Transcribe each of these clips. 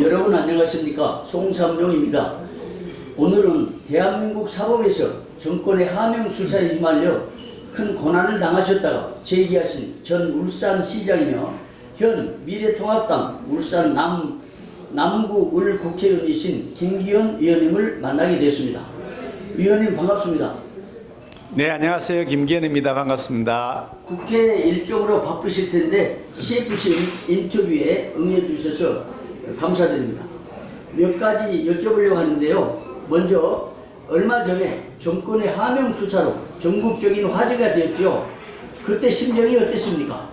여러분 안녕하십니까? 송삼룡입니다. 오늘은 대한민국 사법에서 정권의 하명 수사에 휘말려 큰 고난을 당하셨다가 재기하신 전 울산시장이며 현 미래통합당 울산 남구 을 국회의원이신 김기현 의원님을 만나게 됐습니다. 의원님 반갑습니다. 네, 안녕하세요. 김기현입니다. 반갑습니다. 국회 일정으로 바쁘실 텐데 CFC 인터뷰에 응해 주셔서 감사드립니다. 몇 가지 여쭤보려고 하는데요. 먼저 얼마 전에 정권의 하명 수사로 전국적인 화제가 되었죠. 그때 심정이 어땠습니까?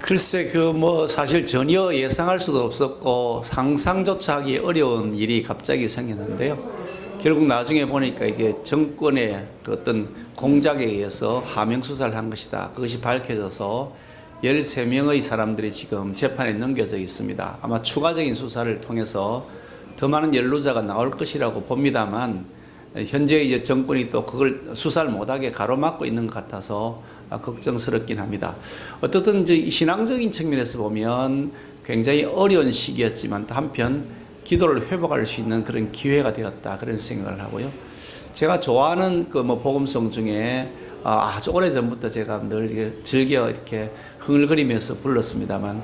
글쎄, 사실 전혀 예상할 수도 없었고 상상조차 하기 어려운 일이 갑자기 생겼는데요. 결국 나중에 보니까 이게 정권의 그 어떤 공작에 의해서 하명 수사를 한 것이다. 그것이 밝혀져서 13명의 사람들이 지금 재판에 넘겨져 있습니다. 아마 추가적인 수사를 통해서 더 많은 연루자가 나올 것이라고 봅니다만, 현재 이제 정권이 또 그걸 수사를 못하게 가로막고 있는 것 같아서 걱정스럽긴 합니다. 어떻든 이제 신앙적인 측면에서 보면 굉장히 어려운 시기였지만 또 한편 기도를 회복할 수 있는 그런 기회가 되었다, 그런 생각을 하고요. 제가 좋아하는 복음송 중에 아주 오래 전부터 제가 늘 즐겨 이렇게 흥얼거리면서 불렀습니다만,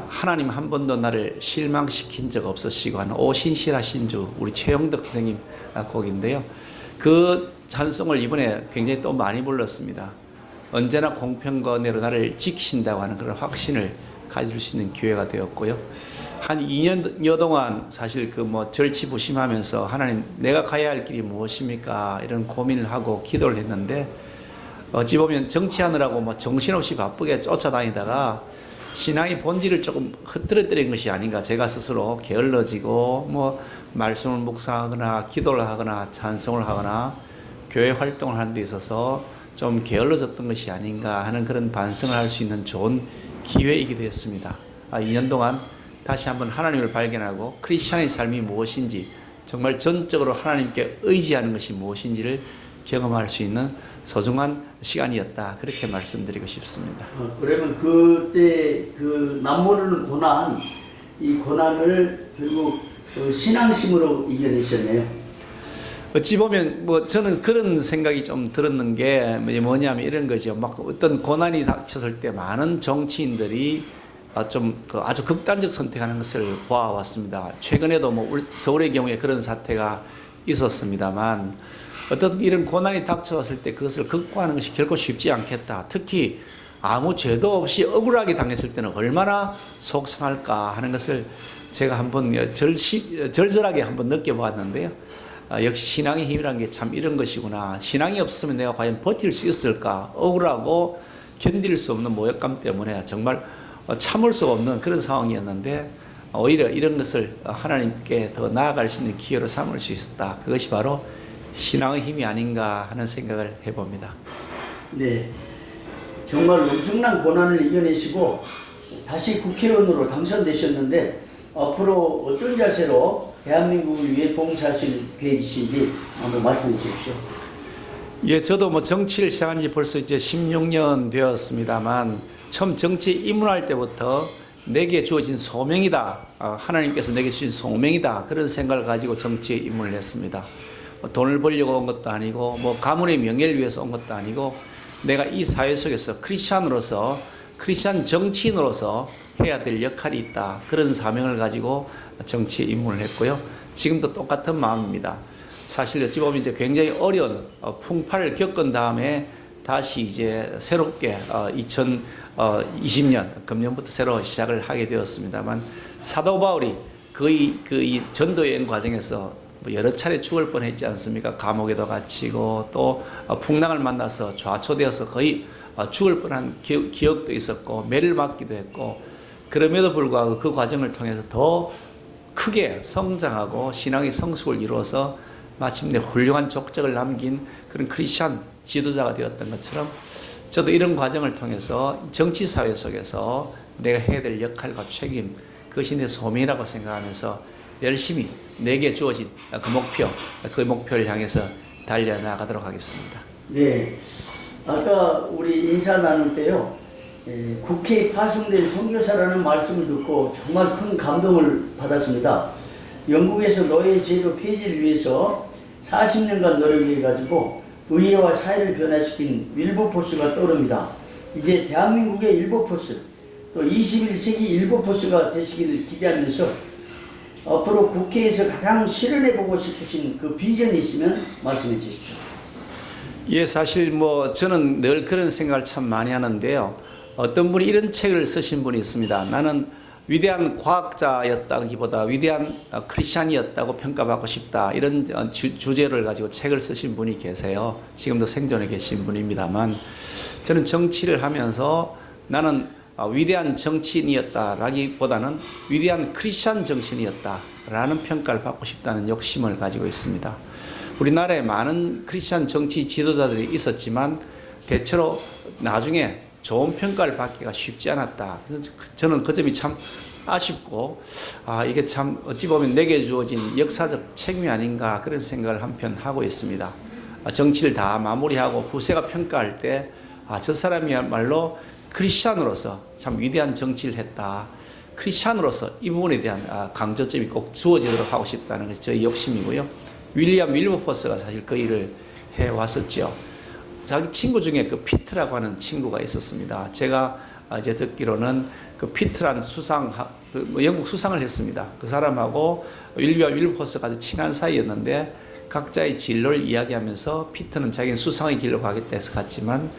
하나님 한 번도 나를 실망시킨 적 없으시고 하는 오 신실하신 주, 우리 최영덕 선생님 곡인데요. 그 찬송을 이번에 굉장히 또 많이 불렀습니다. 언제나 공평과 은혜로 나를 지키신다고 하는 그런 확신을 가질 수 있는 기회가 되었고요. 한 2년여 동안 사실 절치부심하면서 하나님, 내가 가야 할 길이 무엇입니까? 이런 고민을 하고 기도를 했는데, 어찌 보면 정치하느라고 정신없이 바쁘게 쫓아다니다가 신앙의 본질을 조금 흐트러뜨린 것이 아닌가, 제가 스스로 게을러지고 말씀을 묵상하거나 기도를 하거나 찬송을 하거나 교회 활동을 하는 데 있어서 좀 게을러졌던 것이 아닌가 하는 그런 반성을 할 수 있는 좋은 기회이기도 했습니다. 2년 동안 다시 한번 하나님을 발견하고 크리스찬의 삶이 무엇인지, 정말 전적으로 하나님께 의지하는 것이 무엇인지를 경험할 수 있는 소중한 시간이었다, 그렇게 말씀드리고 싶습니다. 그러면 그때 그 남모르는 고난, 이 고난을 결국 신앙심으로 이겨내셨네요. 어찌 보면 저는 그런 생각이 좀 들었는 게 뭐냐면 이런 거죠. 어떤 고난이 닥쳤을 때 많은 정치인들이 아주 극단적 선택하는 것을 보아왔습니다. 최근에도 서울의 경우에 그런 사태가 있었습니다만, 어떤 이런 고난이 닥쳐왔을 때 그것을 극복하는 것이 결코 쉽지 않겠다. 특히 아무 죄도 없이 억울하게 당했을 때는 얼마나 속상할까 하는 것을 제가 한번 절절하게 한번 느껴보았는데요. 역시 신앙의 힘이라는 게 참 이런 것이구나. 신앙이 없으면 내가 과연 버틸 수 있을까? 억울하고 견딜 수 없는 모욕감 때문에 정말 참을 수 없는 그런 상황이었는데, 오히려 이런 것을 하나님께 더 나아갈 수 있는 기회로 삼을 수 있었다. 그것이 바로 신앙의 힘이 아닌가 하는 생각을 해봅니다. 네, 정말 엄청난 고난을 이겨내시고 다시 국회의원으로 당선되셨는데, 앞으로 어떤 자세로 대한민국을 위해 봉사하실 계획이신지 한번 말씀해 주십시오. 예, 저도 정치를 시작한 지 벌써 이제 16년 되었습니다만, 처음 정치에 입문할 때부터 내게 주어진 소명이다, 하나님께서 내게 주신 소명이다, 그런 생각을 가지고 정치에 입문을 했습니다. 돈을 벌려고 온 것도 아니고 가문의 명예를 위해서 온 것도 아니고, 내가 이 사회 속에서 크리스찬으로서, 크리스찬 정치인으로서 해야 될 역할이 있다, 그런 사명을 가지고 정치에 입문을 했고요. 지금도 똑같은 마음입니다. 사실 어찌 보면 이제 굉장히 어려운 풍파를 겪은 다음에 다시 이제 새롭게 2020년 금년부터 새로 시작을 하게 되었습니다만, 사도 바울이 거의 이 전도 여행 과정에서 여러 차례 죽을 뻔했지 않습니까? 감옥에도 갇히고 또 풍랑을 만나서 좌초되어서 거의 죽을 뻔한 기억도 있었고, 매를 맞기도 했고, 그럼에도 불구하고 그 과정을 통해서 더 크게 성장하고 신앙의 성숙을 이루어서 마침내 훌륭한 족적을 남긴 그런 크리스찬 지도자가 되었던 것처럼, 저도 이런 과정을 통해서 정치사회 속에서 내가 해야 될 역할과 책임, 그것이 내 소명이라고 생각하면서 열심히 내게 주어진 그 목표를 향해서 달려나가도록 하겠습니다. 네, 아까 우리 인사 나눌 때요, 국회에 파송된 선교사라는 말씀을 듣고 정말 큰 감동을 받았습니다. 영국에서 노예 제도 폐지를 위해서 40년간 노력해가지고 의회와 사회를 변화시킨 윌버포스가 떠오릅니다. 이제 대한민국의 윌버포스, 또 21세기 윌버포스가 되시기를 기대하면서 앞으로 국회에서 가장 실현해보고 싶으신 그 비전이 있으면 말씀해 주십시오. 예, 사실 뭐 저는 늘 그런 생각을 참 많이 하는데요. 어떤 분이 이런 책을 쓰신 분이 있습니다. 나는 위대한 과학자였다기보다 위대한 크리스찬이었다고 평가받고 싶다. 이런 주제를 가지고 책을 쓰신 분이 계세요. 지금도 생존해 계신 분입니다만, 저는 정치를 하면서 나는 위대한 정치인이었다라기보다는 위대한 크리스찬 정치인이었다라는 평가를 받고 싶다는 욕심을 가지고 있습니다. 우리나라에 많은 크리스찬 정치 지도자들이 있었지만 대체로 나중에 좋은 평가를 받기가 쉽지 않았다. 저는 그 점이 참 아쉽고, 이게 참 어찌 보면 내게 주어진 역사적 책임이 아닌가 그런 생각을 한편 하고 있습니다. 정치를 다 마무리하고 후세가 평가할 때, 저 사람이야말로 크리스찬으로서 참 위대한 정치를 했다. 크리스찬으로서 이 부분에 대한 강조점이 꼭 주어지도록 하고 싶다는 것이 저의 욕심이고요. 윌리엄 윌버포스가 사실 그 일을 해왔었죠. 자기 친구 중에 그 피트라고 하는 친구가 있었습니다. 제가 이제 듣기로는 그 피트란 영국 수상을 했습니다. 그 사람하고 윌리엄 윌버포스가 아주 친한 사이였는데 각자의 진로를 이야기하면서 피트는 자기는 수상의 길로 가겠다 해서 갔지만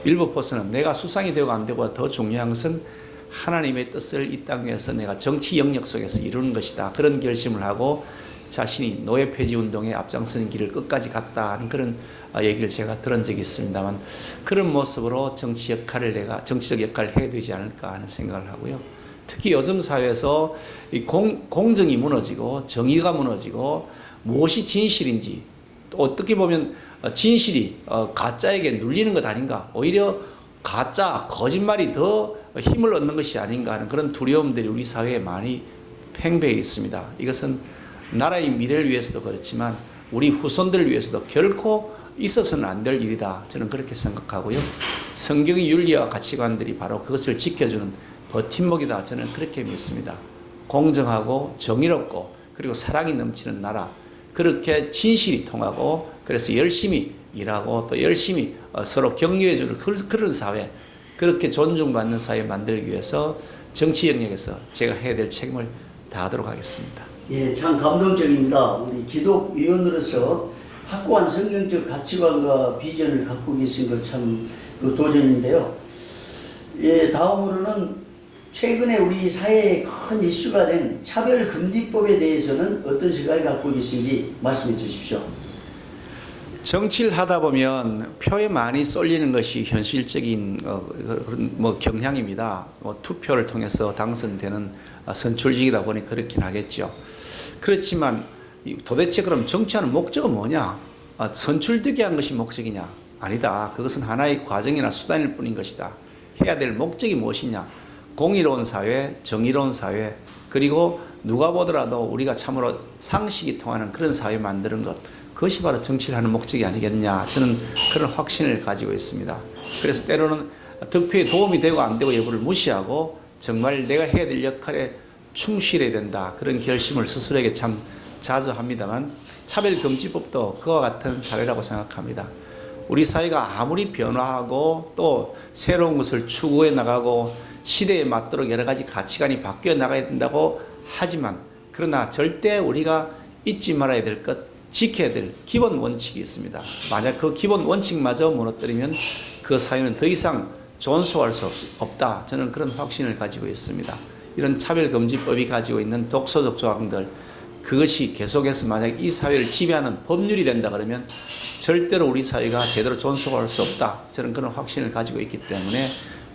윌버포스는 내가 수상이 되고 안 되고 더 중요한 것은 하나님의 뜻을 이 땅에서 내가 정치 영역 속에서 이루는 것이다. 그런 결심을 하고 자신이 노예 폐지 운동에 앞장서는 길을 끝까지 갔다 하는 그런 얘기를 제가 들은 적이 있습니다만, 그런 모습으로 정치적 역할을 해야 되지 않을까 하는 생각을 하고요. 특히 요즘 사회에서 이 공정이 무너지고 정의가 무너지고 무엇이 진실인지, 또 어떻게 보면 진실이 가짜에게 눌리는 것 아닌가, 오히려 가짜, 거짓말이 더 힘을 얻는 것이 아닌가 하는 그런 두려움들이 우리 사회에 많이 팽배해 있습니다. 이것은 나라의 미래를 위해서도 그렇지만 우리 후손들을 위해서도 결코 있어서는 안 될 일이다. 저는 그렇게 생각하고요. 성경의 윤리와 가치관들이 바로 그것을 지켜주는 버팀목이다. 저는 그렇게 믿습니다. 공정하고 정의롭고 그리고 사랑이 넘치는 나라, 그렇게 진실이 통하고 그래서 열심히 일하고 또 열심히 서로 격려해주는 그런 사회, 그렇게 존중받는 사회 만들기 위해서 정치 영역에서 제가 해야 될 책임을 다하도록 하겠습니다. 예, 참 감동적입니다. 우리 기독위원으로서 확고한 성경적 가치관과 비전을 갖고 계신 것 참 도전인데요. 예, 다음으로는 최근에 우리 사회에 큰 이슈가 된 차별금지법에 대해서는 어떤 생각을 갖고 계신지 말씀해 주십시오. 정치를 하다 보면 표에 많이 쏠리는 것이 현실적인 그런 경향입니다. 투표를 통해서 당선되는 선출직이다 보니 그렇긴 하겠죠. 그렇지만 도대체 그럼 정치하는 목적은 뭐냐? 선출되게 한 것이 목적이냐? 아니다. 그것은 하나의 과정이나 수단일 뿐인 것이다. 해야 될 목적이 무엇이냐? 공의로운 사회, 정의로운 사회, 그리고 누가 보더라도 우리가 참으로 상식이 통하는 그런 사회 만드는 것, 그것이 바로 정치를 하는 목적이 아니겠냐. 저는 그런 확신을 가지고 있습니다. 그래서 때로는 득표에 도움이 되고 안 되고 여부를 무시하고 정말 내가 해야 될 역할에 충실해야 된다. 그런 결심을 스스로에게 참 자주 합니다만, 차별금지법도 그와 같은 사례라고 생각합니다. 우리 사회가 아무리 변화하고 또 새로운 것을 추구해 나가고 시대에 맞도록 여러 가지 가치관이 바뀌어 나가야 된다고 하지만, 그러나 절대 우리가 잊지 말아야 될 것, 지켜야 될 기본 원칙이 있습니다. 만약 그 기본 원칙마저 무너뜨리면 그 사회는 더 이상 존속할 수 없다. 저는 그런 확신을 가지고 있습니다. 이런 차별금지법이 가지고 있는 독소적 조항들, 그것이 계속해서 만약 이 사회를 지배하는 법률이 된다 그러면 절대로 우리 사회가 제대로 존속할 수 없다. 저는 그런 확신을 가지고 있기 때문에,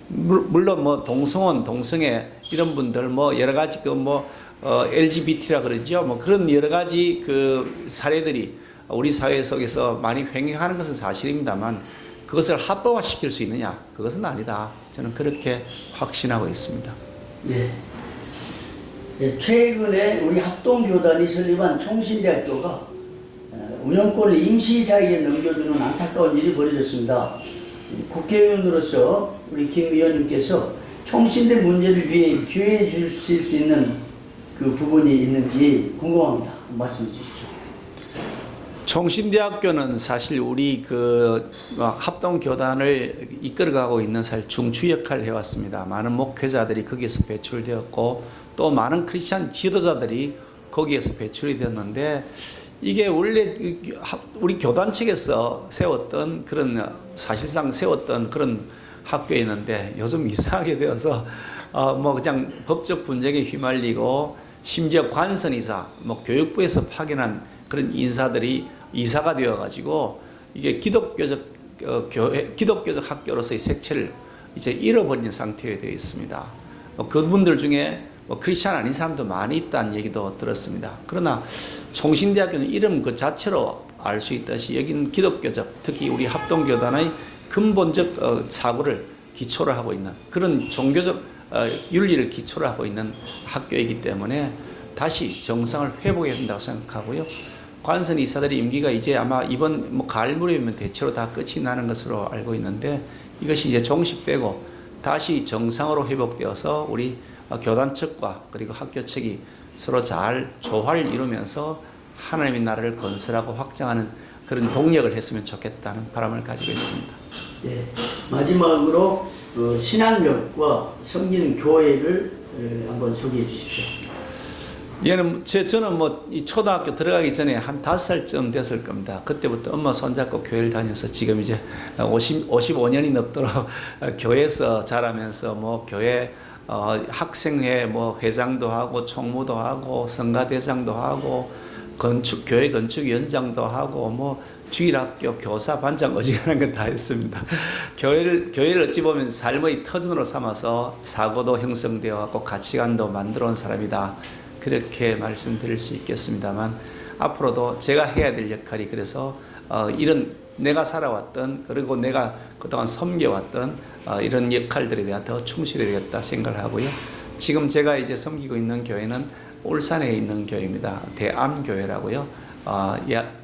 물론 동성혼, 동성애 이런 분들 여러 가지 LGBT라 그러죠. 그런 여러 가지 그 사례들이 우리 사회 속에서 많이 횡행하는 것은 사실입니다만, 그것을 합법화시킬 수 있느냐? 그것은 아니다. 저는 그렇게 확신하고 있습니다. 네. 네, 최근에 우리 합동교단이 설립한 총신대학교가 운영권을 임시사회에 넘겨주는 안타까운 일이 벌어졌습니다. 국회의원으로서 우리 김 의원님께서 총신대 문제를 위해 기회해 주실 수 있는 그 부분이 있는지 궁금합니다. 말씀해 주십시오. 총신대학교는 사실 우리 그 합동교단을 이끌어가고 있는 사실 중추 역할을 해왔습니다. 많은 목회자들이 거기에서 배출되었고 또 많은 크리스찬 지도자들이 거기에서 배출이 되었는데 이게 원래 우리 교단 측에서 세웠던 그런 사실상 세웠던 그런 학교였는데 요즘 이상하게 되어서 뭐 그냥 법적 분쟁에 휘말리고 심지어 관선이사 뭐 교육부에서 파견한 그런 인사들이 이사가 되어가지고 이게 기독교적 기독교적 학교로서의 색채를 이제 잃어버린 상태에 되어 있습니다. 그분들 중에 뭐 크리스찬 아닌 사람도 많이 있다는 얘기도 들었습니다. 그러나 총신대학교는 이름 그 자체로 알 수 있듯이 여기는 기독교적, 특히 우리 합동교단의 근본적 사고를 기초로 하고 있는 그런 종교적 윤리를 기초로 하고 있는 학교이기 때문에 다시 정상을 회복해야 된다고 생각하고요. 관선 이사들의 임기가 이제 아마 이번 뭐 가을 무렵이면 대체로 다 끝이 나는 것으로 알고 있는데 이것이 이제 종식되고 다시 정상으로 회복되어서 우리 교단 측과 그리고 학교 측이 서로 잘 조화를 이루면서 하나님의 나라를 건설하고 확장하는 그런 동력을 했으면 좋겠다는 바람을 가지고 있습니다. 예, 마지막으로 신앙력과 섬기는 교회를 한번 소개해 주십시오. 얘는 저는 뭐 이 초등학교 들어가기 전에 한 5살쯤 됐을 겁니다. 그때부터 엄마 손잡고 교회를 다녀서 지금 이제 55년이 넘도록 교회에서 자라면서 뭐 교회 학생회 뭐 회장도 하고 총무도 하고 성가대장도 하고 교회 건축위원장도 하고 뭐 주일학교 교사 반장 어지간한 건 다 했습니다. 교회를 어찌 보면 삶의 터전으로 삼아서 사고도 형성되어 갖고 가치관도 만들어 온 사람이다. 그렇게 말씀드릴 수 있겠습니다만 앞으로도 제가 해야 될 역할이 그래서 이런 내가 살아왔던 그리고 내가 그동안 섬겨왔던 이런 역할들에 대한 더 충실해야 되겠다 생각을 하고요. 지금 제가 이제 섬기고 있는 교회는 울산에 있는 교회입니다. 대암교회라고요.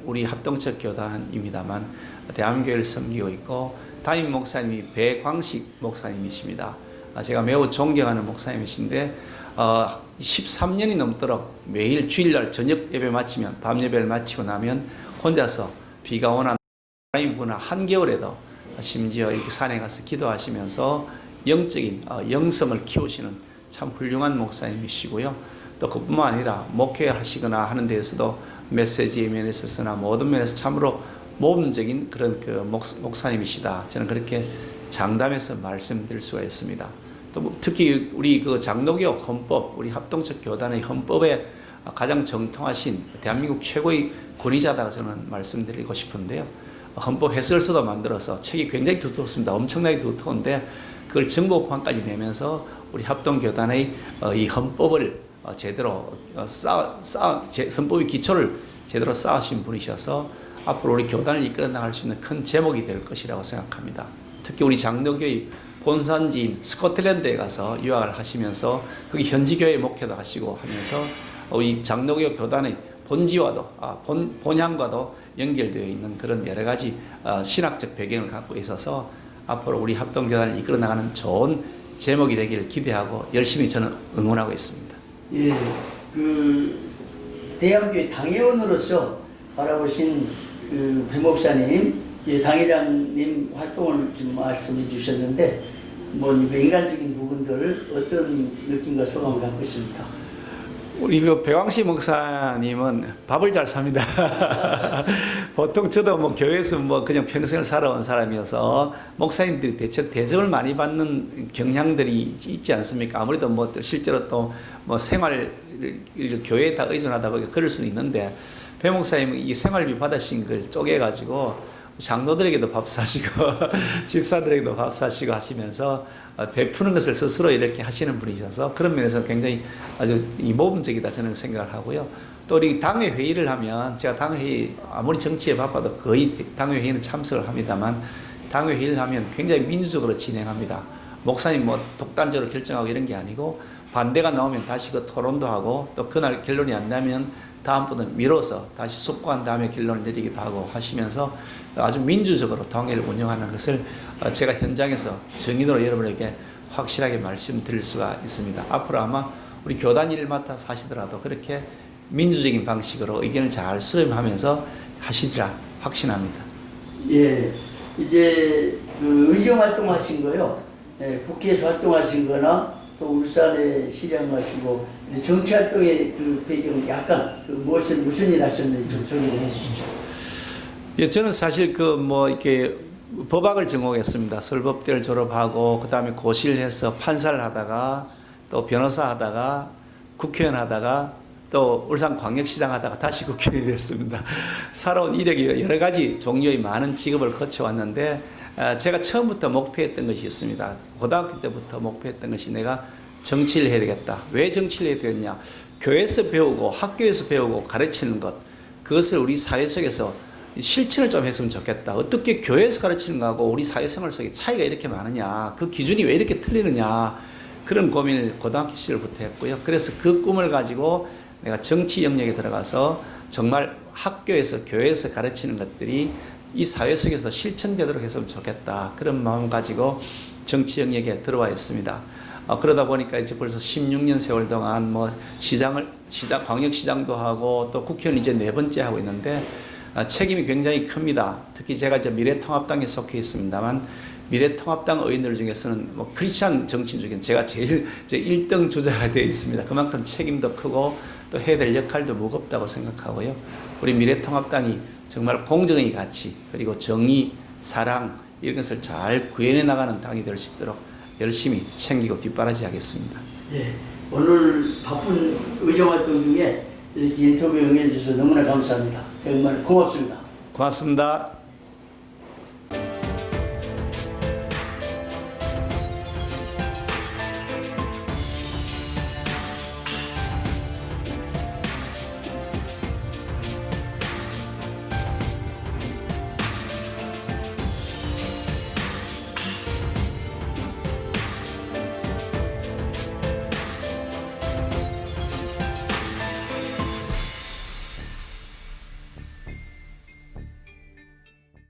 우리 합동적 교단입니다만 대암교회를 섬기고 있고 담임 목사님이 배광식 목사님이십니다. 제가 매우 존경하는 목사님이신데 13년이 넘도록 매일 주일날 저녁 예배 마치면 밤 예배를 마치고 나면 혼자서 비가 오나 바람이 부나 한겨울에도 심지어 이렇게 산에 가서 기도하시면서 영적인 영성을 키우시는 참 훌륭한 목사님이시고요. 또 그뿐만 아니라 목회하시거나 하는 데에서도 메시지 면에서 있으나 모든 면에서 참으로 모범적인 그런 그 목사님이시다. 저는 그렇게 장담해서 말씀드릴 수가 있습니다. 또 특히 우리 그 장로교 헌법, 우리 합동적 교단의 헌법에 가장 정통하신 대한민국 최고의 권위자다 저는 말씀드리고 싶은데요. 헌법 해설서도 만들어서 책이 굉장히 두텁습니다. 엄청나게 두터운데 그걸 정보판까지 내면서 우리 합동교단의 이 헌법을 제대로 헌법의 기초를 제대로 쌓으신 분이셔서 앞으로 우리 교단을 이끌어 나갈 수 있는 큰 제목이 될 것이라고 생각합니다. 특히 우리 장로교의 본산지인 스코틀랜드에 가서 유학을 하시면서 거기 현지교회 목회도 하시고 하면서 우리 장로교 교단의 본지와도 본향과도 연결되어 있는 그런 여러 가지 신학적 배경을 갖고 있어서 앞으로 우리 합동교단을 이끌어 나가는 좋은 제목이 되기를 기대하고 열심히 저는 응원하고 있습니다. 예, 그 대암교회 당회원으로서 바라보신 그 배 목사님, 당회장님 활동을 좀 말씀해 주셨는데 뭐 인간적인 부분들 어떤 느낌과 소감을 갖고 있습니까? 우리 그 배광식 목사님은 밥을 잘 삽니다. 보통 저도 뭐 교회에서 뭐 그냥 평생을 살아온 사람이어서 목사님들이 대접을 많이 받는 경향들이 있지 않습니까? 아무래도 뭐 실제로 또 뭐 생활 교회에 다 의존하다 보니까 그럴 수는 있는데 배 목사님은 이 생활비 받으신 걸 쪼개가지고 장로들에게도 밥 사시고 집사들에게도 밥 사시고 하시면서 베푸는 것을 스스로 이렇게 하시는 분이셔서 그런 면에서 굉장히 아주 모범적이다 저는 생각을 하고요. 또 우리 당회 회의를 하면 제가 당회 회의 아무리 정치에 바빠도 거의 당회 회의는 참석을 합니다만 당회 회의를 하면 굉장히 민주적으로 진행합니다. 목사님 뭐 독단적으로 결정하고 이런 게 아니고 반대가 나오면 다시 그 토론도 하고 또 그날 결론이 안 나면 다음번은 미뤄서 다시 숙고한 다음에 결론을 내리기도 하고 하시면서 아주 민주적으로 당회를 운영하는 것을 제가 현장에서 증인으로 여러분에게 확실하게 말씀드릴 수가 있습니다. 앞으로 아마 우리 교단 일을 맡아서 하시더라도 그렇게 민주적인 방식으로 의견을 잘 수렴하면서 하시리라 확신합니다. 예, 이제 그 의정 활동하신 거요. 예, 국회에서 활동하신 거나 또 울산에 시장하시고 이제 정치 활동의 그 배경 약간 그 무슨 일 하셨는지 좀 설명해 주십시오. 예, 저는 사실 그 뭐 이렇게 법학을 전공했습니다. 서울법대를 졸업하고 그다음에 고시를 해서 판사를 하다가 또 변호사 하다가 국회의원 하다가 또 울산광역시장 하다가 다시 국회의원이 됐습니다. 살아온 이력이 여러 가지 종류의 많은 직업을 거쳐왔는데 제가 처음부터 목표했던 것이 있습니다. 고등학교 때부터 목표했던 것이 내가 정치를 해야 되겠다. 왜 정치를 해야 되겠냐. 교회에서 배우고 학교에서 배우고 가르치는 것, 그것을 우리 사회 속에서 실천을 좀 했으면 좋겠다. 어떻게 교회에서 가르치는 거하고 우리 사회생활 속에 차이가 이렇게 많으냐. 그 기준이 왜 이렇게 틀리느냐. 그런 고민을 고등학교 시절부터 했고요. 그래서 그 꿈을 가지고 내가 정치 영역에 들어가서 정말 학교에서 교회에서 가르치는 것들이 이 사회 속에서 실천되도록 했으면 좋겠다. 그런 마음 가지고 정치 영역에 들어와 있습니다. 그러다 보니까 이제 벌써 16년 세월 동안 뭐 광역시장도 하고 또 국회의원 이제 4번째 하고 있는데 책임이 굉장히 큽니다. 특히 제가 이제 미래통합당에 속해 있습니다만 미래통합당 의원들 중에서는 뭐 크리스찬 정치인 중에 제가 제일 1등 주자가 되어 있습니다. 그만큼 책임도 크고 또 해야 될 역할도 무겁다고 생각하고요. 우리 미래통합당이 정말 공정의 가치 그리고 정의, 사랑 이런 것을 잘 구현해 나가는 당이 될 수 있도록 열심히 챙기고 뒷바라지 하겠습니다. 예, 오늘 바쁜 의정활동 중에 이렇게 인터뷰 응해 주셔서 너무나 감사합니다. 정말 고맙습니다. 고맙습니다.